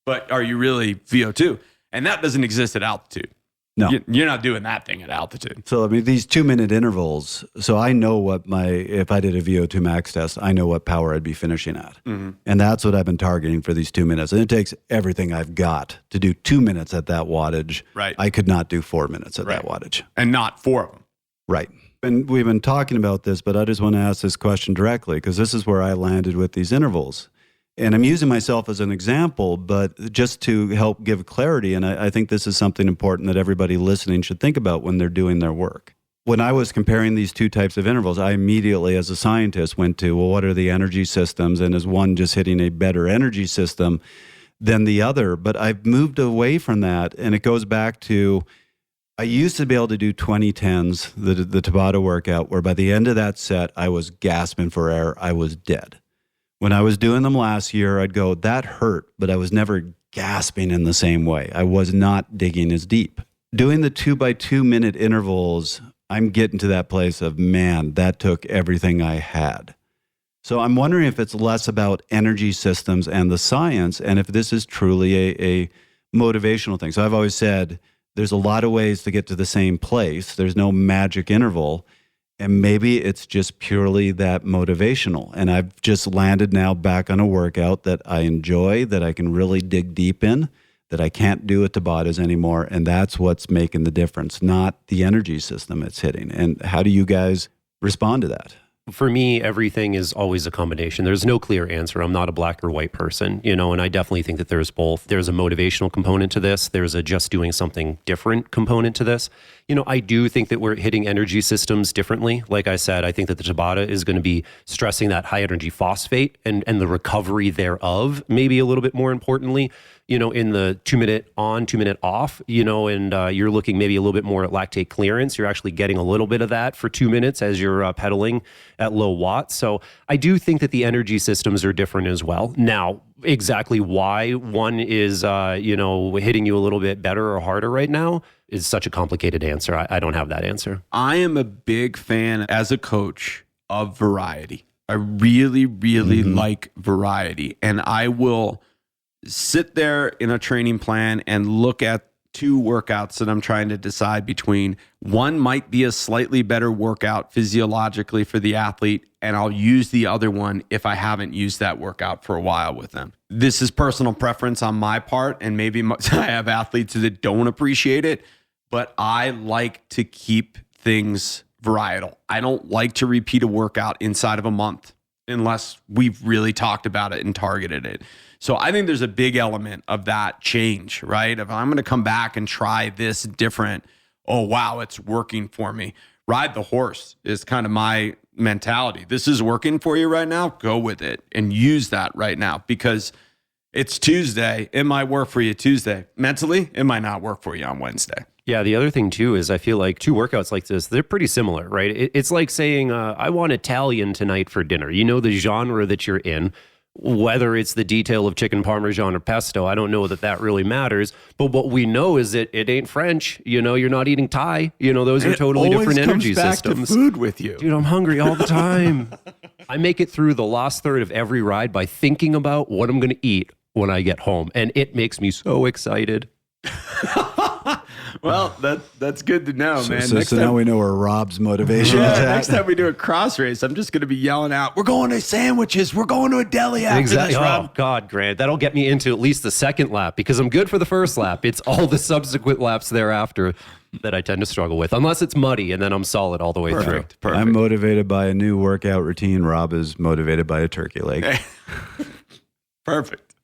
but are you really VO2? And that doesn't exist at altitude. No. You're not doing that thing at altitude. So, I mean, these 2-minute intervals. So I know what if I did a VO2 max test, I know what power I'd be finishing at. Mm-hmm. And that's what I've been targeting for these 2 minutes. And it takes everything I've got to do 2 minutes at that wattage. Right. I could not do 4 minutes at that wattage. And not 4 of them. Right. And we've been talking about this, but I just want to ask this question directly because this is where I landed with these intervals. And I'm using myself as an example, but just to help give clarity, and I think this is something important that everybody listening should think about when they're doing their work. When I was comparing these two types of intervals, I immediately, as a scientist, went to, well, what are the energy systems? And is one just hitting a better energy system than the other? But I've moved away from that, and it goes back to, I used to be able to do 20-10s, the Tabata workout, where by the end of that set, I was gasping for air. I was dead. When I was doing them last year, I'd go, that hurt, but I was never gasping in the same way. I was not digging as deep. Doing the 2x2 minute intervals, I'm getting to that place of, man, that took everything I had. So I'm wondering if it's less about energy systems and the science, and if this is truly a motivational thing. So I've always said there's a lot of ways to get to the same place. There's no magic interval. And maybe it's just purely that motivational. And I've just landed now back on a workout that I enjoy, that I can really dig deep in, that I can't do at Tabatas anymore. And that's what's making the difference, not the energy system it's hitting. And how do you guys respond to that? For me, everything is always a combination. There's no clear answer. I'm not a black or white person, and I definitely think that there's both. There's a motivational component to this. There's a just doing something different component to this. I do think that we're hitting energy systems differently. Like I said, I think that the Tabata is going to be stressing that high energy phosphate and the recovery thereof, maybe a little bit more importantly, in the 2-minute on, 2-minute off, and you're looking maybe a little bit more at lactate clearance. You're actually getting a little bit of that for 2 minutes as you're pedaling at low watts. So I do think that the energy systems are different as well. Now, exactly why one is, hitting you a little bit better or harder right now is such a complicated answer. I don't have that answer. I am a big fan as a coach of variety. I really, really like variety. And I will sit there in a training plan and look at 2 workouts that I'm trying to decide between. One might be a slightly better workout physiologically for the athlete, and I'll use the other one if I haven't used that workout for a while with them. This is personal preference on my part, and maybe I have athletes that don't appreciate it, but I like to keep things varietal. I don't like to repeat a workout inside of a month unless we've really talked about it and targeted it. So I think there's a big element of that change, right? If I'm going to come back and try this different, oh, wow, it's working for me. Ride the horse is kind of my mentality. This is working for you right now. Go with it and use that right now because it's Tuesday. It might work for you Tuesday. Mentally, it might not work for you on Wednesday. Yeah, the other thing too is I feel like 2 workouts like this, they're pretty similar, right? It's like saying, I want Italian tonight for dinner. You know the genre that you're in. Whether it's the detail of chicken parmesan or pesto, I don't know that really matters. But what we know is that it ain't French. You're not eating Thai. Those are totally different energy systems. To food with you, dude. I'm hungry all the time. I make it through the last third of every ride by thinking about what I'm going to eat when I get home, and it makes me so excited. Well, that's good to know, man. So now we know where Rob's motivation is at. Next time we do a cross race, I'm just going to be yelling out, "We're going to sandwiches. We're going to a deli after Exactly. this, Rob." Oh, God, Grant. That'll get me into at least the second lap because I'm good for the first lap. It's all the subsequent laps thereafter that I tend to struggle with, unless it's muddy, and then I'm solid all the way through. Perfect. I'm motivated by a new workout routine. Rob is motivated by a turkey leg. Perfect.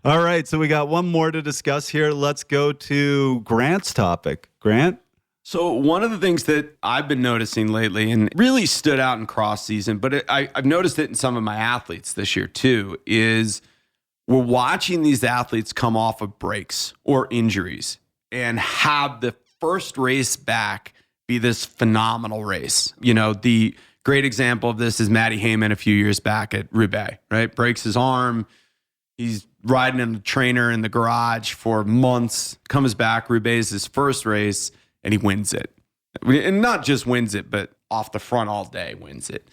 All right, so we got one more to discuss here. Let's go to Grant's topic. Grant? So one of the things that I've been noticing lately and really stood out in cross season, but I've noticed it in some of my athletes this year too, is we're watching these athletes come off of breaks or injuries and have the first race back be this phenomenal race. You know, the great example of this is Matty Heyman a few years back at Roubaix, right? Breaks his arm. He's riding in the trainer in the garage for months, comes back, Roubaix is his first race, and he wins it. And not just wins it, but off the front all day wins it.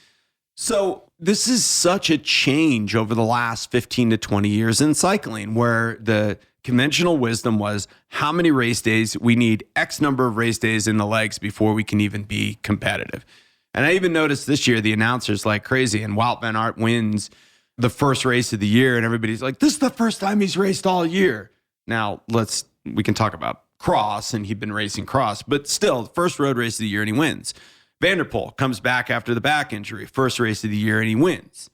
So this is such a change over the last 15 to 20 years in cycling, where the conventional wisdom was how many race days, we need X number of race days in the legs before we can even be competitive. And I even noticed this year, the announcers like crazy, and Wout van Aert wins the first race of the year, and everybody's like, this is the first time he's raced all year. Now, we can talk about cross, and he'd been racing cross, but still, first road race of the year, and he wins. Van der Poel comes back after the back injury, first race of the year, and he wins.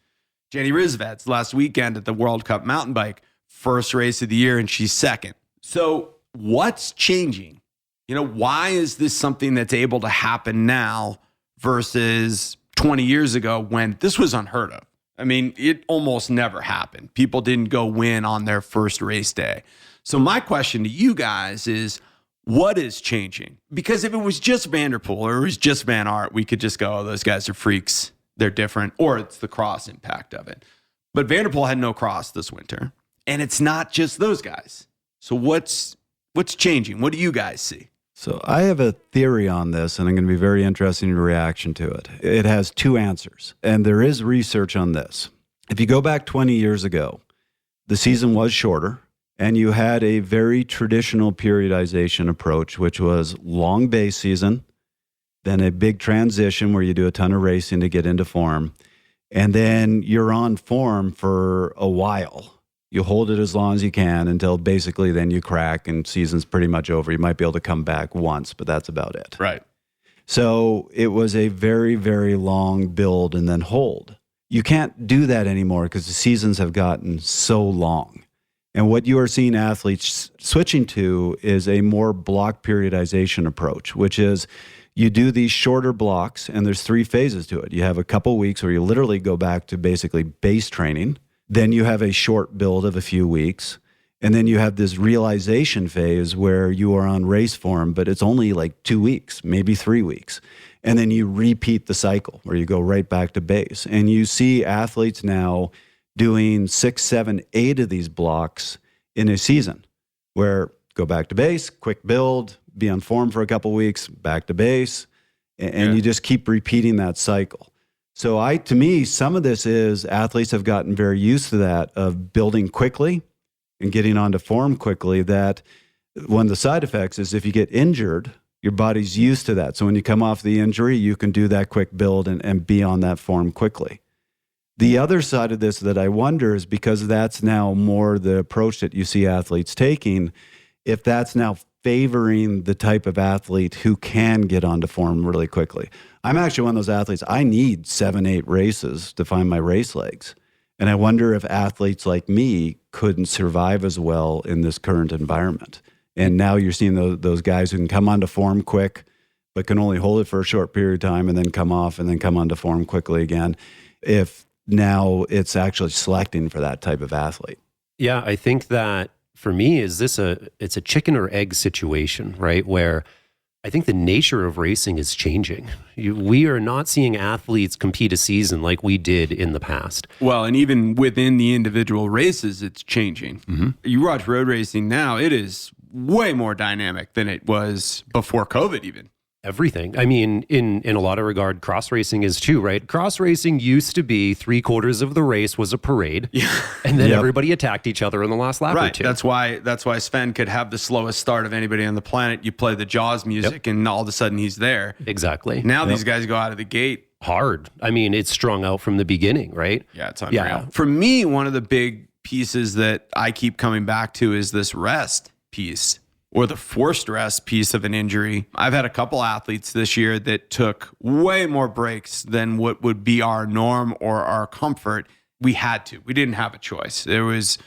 Jenny Rizvets last weekend at the World Cup mountain bike, first race of the year, and she's second. So what's changing? You know, why is this something that's able to happen now versus 20 years ago when this was unheard of? I mean, it almost never happened. People didn't go win on their first race day. So my question to you guys is, what is changing? Because if it was just Van der Poel or it was just Van Aert, we could just go, oh, those guys are freaks. They're different. Or it's the cross impact of it. But Van der Poel had no cross this winter. And it's not just those guys. So what's changing? What do you guys see? So I have a theory on this, and I'm going to be very interested in your reaction to it. It has two answers, and there is research on this. If you go back 20 years ago, the season was shorter, and you had a very traditional periodization approach, which was long base season, then a big transition where you do a ton of racing to get into form, and then you're on form for a while. You hold it as long as you can until basically then you crack and season's pretty much over. You might be able to come back once, but that's about it. Right. So it was a very, very long build and then hold. You can't do that anymore because the seasons have gotten so long. And what you are seeing athletes switching to is a more block periodization approach, which is you do these shorter blocks, and there's 3 phases to it. You have a couple weeks where you literally go back to basically base training. Then you have a short build of a few weeks. And then you have this realization phase where you are on race form, but it's only like 2 weeks, maybe 3 weeks. And then you repeat the cycle where you go right back to base. And you see athletes now doing 6, 7, 8 of these blocks in a season where go back to base, quick build, be on form for a couple weeks, back to base. And you just keep repeating that cycle. So to me, some of this is athletes have gotten very used to that of building quickly and getting onto form quickly, that one of the side effects is if you get injured, your body's used to that. So when you come off the injury, you can do that quick build and be on that form quickly. The other side of this that I wonder is because that's now more the approach that you see athletes taking, if that's now favoring the type of athlete who can get onto form really quickly. I'm actually one of those athletes, I need 7, 8 races to find my race legs. And I wonder if athletes like me couldn't survive as well in this current environment. And now you're seeing those guys who can come onto form quick, but can only hold it for a short period of time and then come off and then come onto form quickly again. If now it's actually selecting for that type of athlete. Yeah, I think that for me, it's a chicken or egg situation, right? Where I think the nature of racing is changing. We are not seeing athletes compete a season like we did in the past. Well, and even within the individual races, it's changing. Mm-hmm. You watch road racing now, it is way more dynamic than it was before COVID even. Everything. I mean, in a lot of regard, cross racing is too, right? Cross racing used to be 3/4 of the race was a parade, and then everybody attacked each other in the last lap or two. That's why Sven could have the slowest start of anybody on the planet. You play the Jaws music, and all of a sudden he's there. Exactly. Now these guys go out of the gate hard. I mean, it's strung out from the beginning, right? Yeah, it's unreal. For me, one of the big pieces that I keep coming back to is this rest piece, or the forced rest piece of an injury. I've had a couple athletes this year that took way more breaks than what would be our norm or our comfort. We had to. We didn't have a choice. There was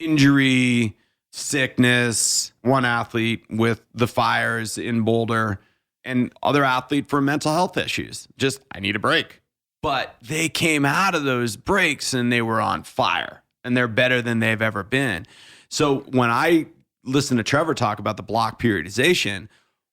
injury, sickness, one athlete with the fires in Boulder, and other athlete for mental health issues. Just, I need a break. But they came out of those breaks and they were on fire, and they're better than they've ever been. So when I listen to Trevor talk about the block periodization,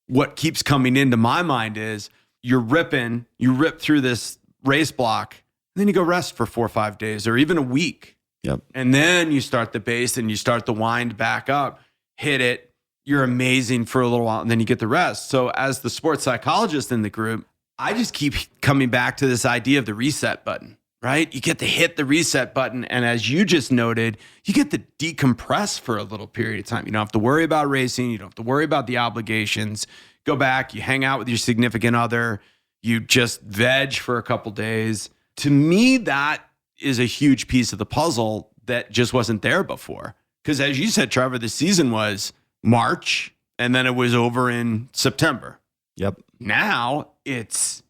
what keeps coming into my mind is you rip through this race block, and then you go rest for 4 or 5 days or even a week. Yep. And then you start the base and you start the wind back up, hit it. You're amazing for a little while, and then you get the rest. So as the sports psychologist in the group, I just keep coming back to this idea of the reset button. Right? You get to hit the reset button. And as you just noted, you get to decompress for a little period of time. You don't have to worry about racing. You don't have to worry about the obligations. Go back, you hang out with your significant other. You just veg for a couple days. To me, that is a huge piece of the puzzle that just wasn't there before. Because as you said, Trevor, the season was March, and then it was over in September. Yep. Now it's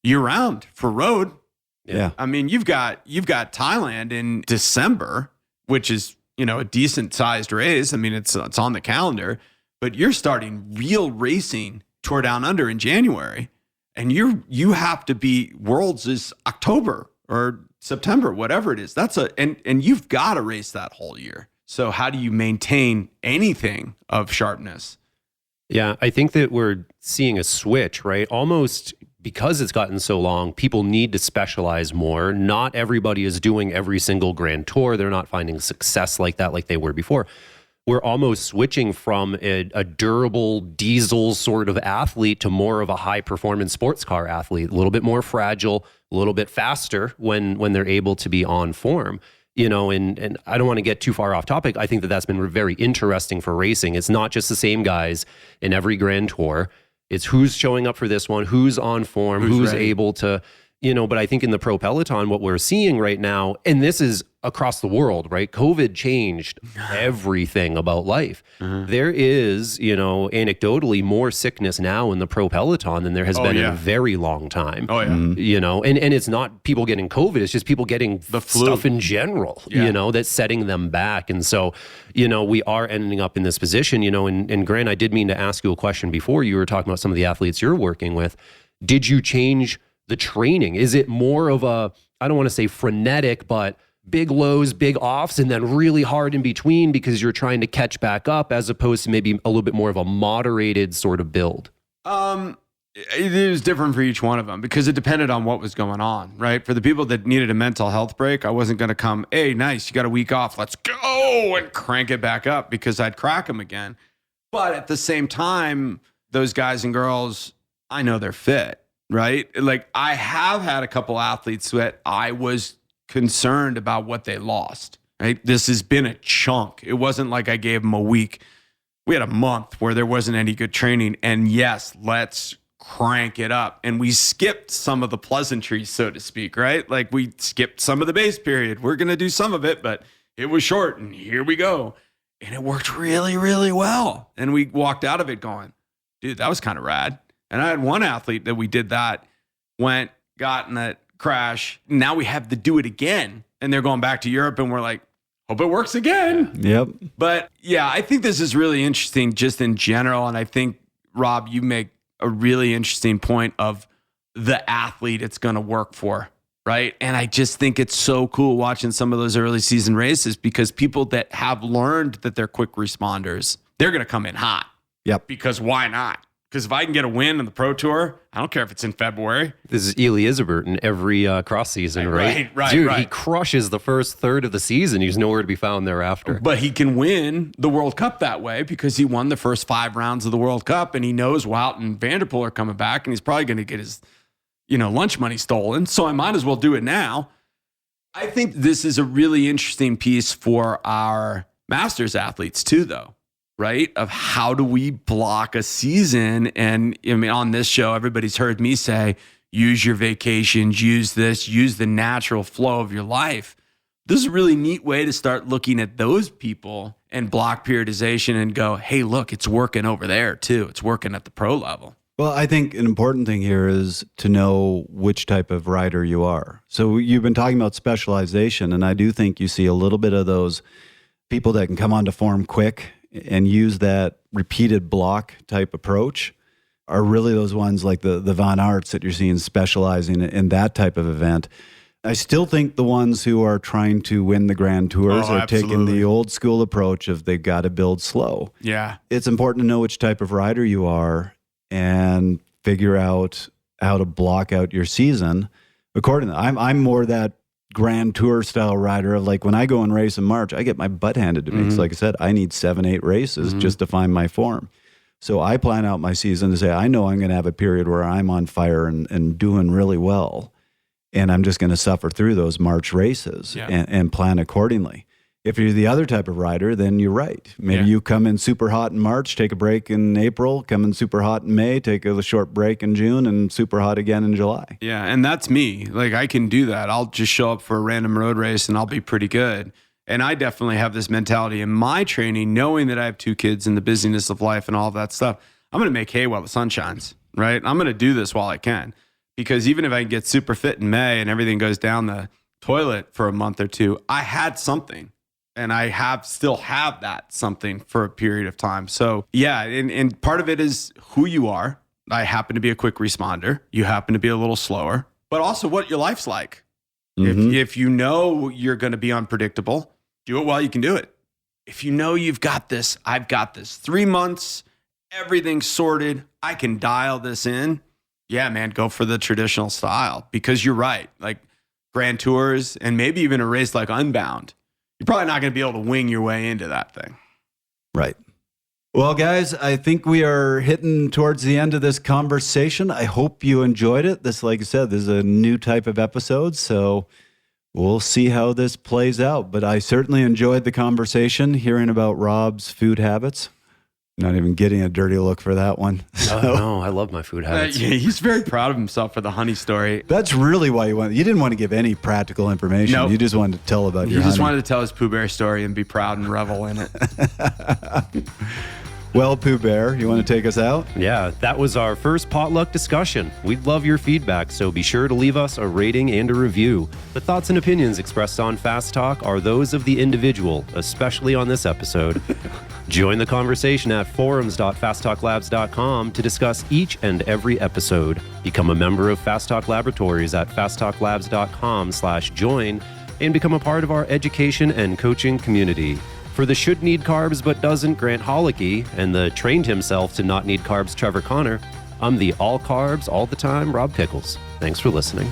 year round for road. Yeah. I mean, you've got Thailand in December, which is, a decent sized race. I mean, it's on the calendar, but you're starting real racing Tour Down Under in January, and you have to be Worlds is October or September, whatever it is. And you've got to race that whole year. So how do you maintain anything of sharpness? Yeah, I think that we're seeing a switch, right? Almost because it's gotten so long, people need to specialize more. Not everybody is doing every single Grand Tour. They're not finding success like that like they were before. We're almost switching from a durable diesel sort of athlete to more of a high performance sports car athlete, a little bit more fragile, a little bit faster when they're able to be on form. And I don't want to get too far off topic. I think that that's been very interesting for racing. It's not just the same guys in every Grand Tour. It's who's showing up for this one, who's on form, who's able to, but I think in the pro peloton, what we're seeing right now, and this is across the world, right? COVID changed everything about life. There is, anecdotally more sickness now in the pro peloton than there has been in a very long time. Oh yeah. And it's not people getting COVID, it's just people getting the stuff in general, that's setting them back. And so, we are ending up in this position, and Grant, I did mean to ask you a question before. You were talking about some of the athletes you're working with. Did you change the training? Is it more of a, I don't want to say frenetic, but big lows, big offs, and then really hard in between because you're trying to catch back up, as opposed to maybe a little bit more of a moderated sort of build? It is different for each one of them because it depended on what was going on, right? For the people that needed a mental health break, I wasn't going to come, hey, nice, you got a week off, let's go, and crank it back up because I'd crack them again. But at the same time, those guys and girls, I know they're fit, right? Like, I have had a couple athletes that I was concerned about what they lost, right? This has been a chunk. It wasn't like I gave them a week. We had a month where there wasn't any good training. And yes, let's crank it up. And we skipped some of the pleasantries, so to speak, right? Like, we skipped some of the base period. We're going to do some of it, but it was short, and here we go. And it worked really, really well. And we walked out of it going, dude, that was kind of rad. And I had one athlete that we did that, got in that crash. Now we have to do it again. And they're going back to Europe, and we're like, hope it works again. Yep. But yeah, I think this is really interesting just in general. And I think, Rob, you make a really interesting point of the athlete it's going to work for, right? And I just think it's so cool watching some of those early season races because people that have learned that they're quick responders, they're going to come in hot. Yep. Because why not? Because if I can get a win on the Pro Tour, I don't care if it's in February. This is Ely Isabert in every cross season, right? Right. Dude, he crushes the first third of the season. He's nowhere to be found thereafter. But he can win the World Cup that way because he won the first 5 rounds of the World Cup, and he knows Wout and Vanderpool are coming back, and he's probably going to get his, lunch money stolen. So I might as well do it now. I think this is a really interesting piece for our Masters athletes too, though. Right? Of how do we block a season? And on this show, everybody's heard me say, use your vacations, use the natural flow of your life. This is a really neat way to start looking at those people and block periodization and go, hey, look, it's working over there too. It's working at the pro level. Well, I think an important thing here is to know which type of rider you are. So you've been talking about specialization, and I do think you see a little bit of those people that can come onto form quick and use that repeated block type approach are really those ones like the Van Aerts that you're seeing specializing in that type of event. I still think the ones who are trying to win the Grand Tours are taking the old school approach of they've got to build slow. Yeah. It's important to know which type of rider you are and figure out how to block out your season accordingly. I'm more that Grand Tour style rider of like when I go and race in March, I get my butt handed to me. Because like I said, I need 7-8 races just to find my form. So I plan out my season to say, I know I'm going to have a period where I'm on fire and doing really well. And I'm just going to suffer through those March races and plan accordingly. If you're the other type of rider, then you're right. Maybe you come in super hot in March, take a break in April, come in super hot in May, take a short break in June, and super hot again in July. Yeah, and that's me. Like, I can do that. I'll just show up for a random road race and I'll be pretty good. And I definitely have this mentality in my training, knowing that I have 2 kids and the busyness of life and all of that stuff. I'm going to make hay while the sun shines, right? I'm going to do this while I can. Because even if I get super fit in May and everything goes down the toilet for a month or 2, I had something. And I still have that something for a period of time. So yeah, and part of it is who you are. I happen to be a quick responder. You happen to be a little slower, but also what your life's like. If you know you're going to be unpredictable, do it while you can do it. If you know you've got this, I've got this. 3 months, everything's sorted. I can dial this in. Yeah, man, go for the traditional style because you're right. Like Grand Tours and maybe even a race like Unbound. You're probably not going to be able to wing your way into that thing. Right. Well, guys, I think we are hitting towards the end of this conversation. I hope you enjoyed it. This, like I said, this is a new type of episode, so we'll see how this plays out. But I certainly enjoyed the conversation, hearing about Rob's food habits. Not even getting a dirty look for that one. No, I love my food habits. Yeah, he's very proud of himself for the honey story. That's really why you didn't want to give any practical information. Nope. You just wanted to tell about your He just honey. wanted to tell his Pooh Bear story and be proud and revel in it. Well, Pooh Bear, you want to take us out? Yeah, that was our first potluck discussion. We'd love your feedback, so be sure to leave us a rating and a review. The thoughts and opinions expressed on Fast Talk are those of the individual, especially on this episode. Join the conversation at forums.fasttalklabs.com to discuss each and every episode. Become a member of Fast Talk Laboratories at fasttalklabs.com/join and become a part of our education and coaching community. For the should need carbs but doesn't Grant Holicky and the trained himself to not need carbs Trevor Connor, I'm the all carbs all the time Rob Pickels. Thanks for listening.